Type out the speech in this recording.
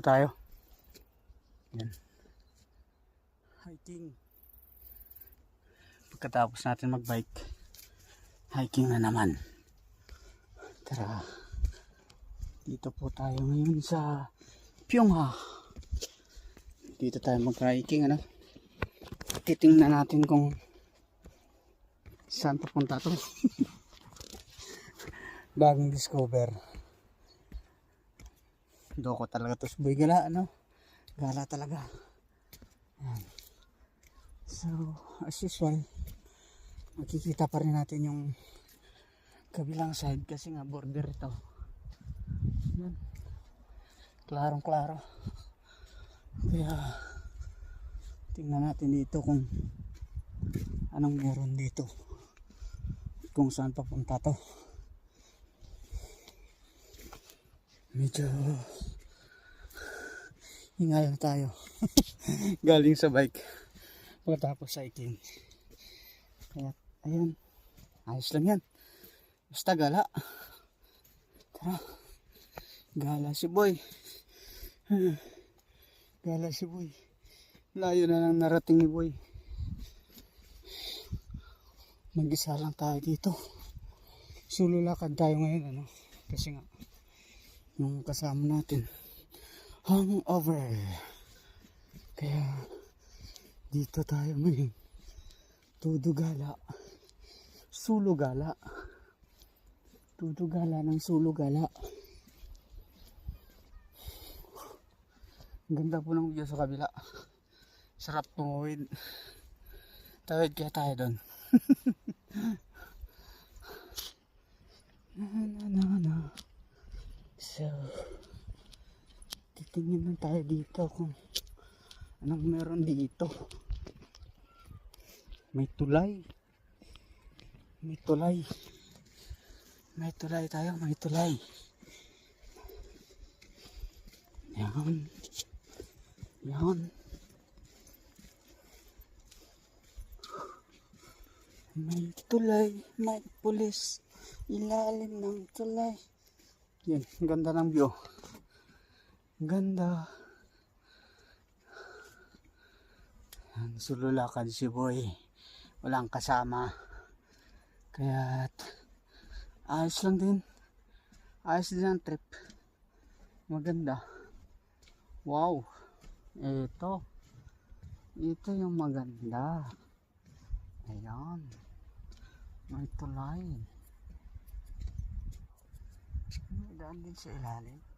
tayo. Yan. Hiking. Pagkatapos natin magbike, hiking na naman. Tara. Dito po tayo ngayon sa Pyongha. Dito tayo mag-hiking, ano? Titingnan natin kung saan papunta to. Bagong discover. Doko talaga to, boy, gala, ano? Gala talaga. Ayan. So, as usual, makikita pa rin natin yung kabilang side kasi nga border ito. Ayan. Klarong klaro. Kaya tingnan natin dito kung anong meron dito, kung saan papunta to. Medyo hingal na tayo. Galing sa bike pagkatapos hiking. Kaya ayun, ayos lang yan, basta gala. Tara, gala si boy. Gala si boy. Layo na lang narating ni boy. Mag-isa lang tayo dito. Sululakad tayo ngayon, ano, kasi nga yung kasama natin hangover. Kaya dito tayo ngayon. Tudugala. Sulugala. Tudugala ng Sulugala. Ganda po ng view sa kabila. Sarap tumawid. Tawid kaya tayo doon. na. So, titingin lang tayo dito kung anong meron dito. May tulay. May tulay. May tulay tayo, may tulay. Yan. Yan. May tulay, may pulis. Ilalim ng tulay. Yan, ganda ng view. Ganda. Yan, sululakad si boy. Walang kasama. Kaya ayos lang din. Ayos din ang trip. Maganda. Wow. Ito yung maganda. Ayan. May tulay. May daan din sa ilalim.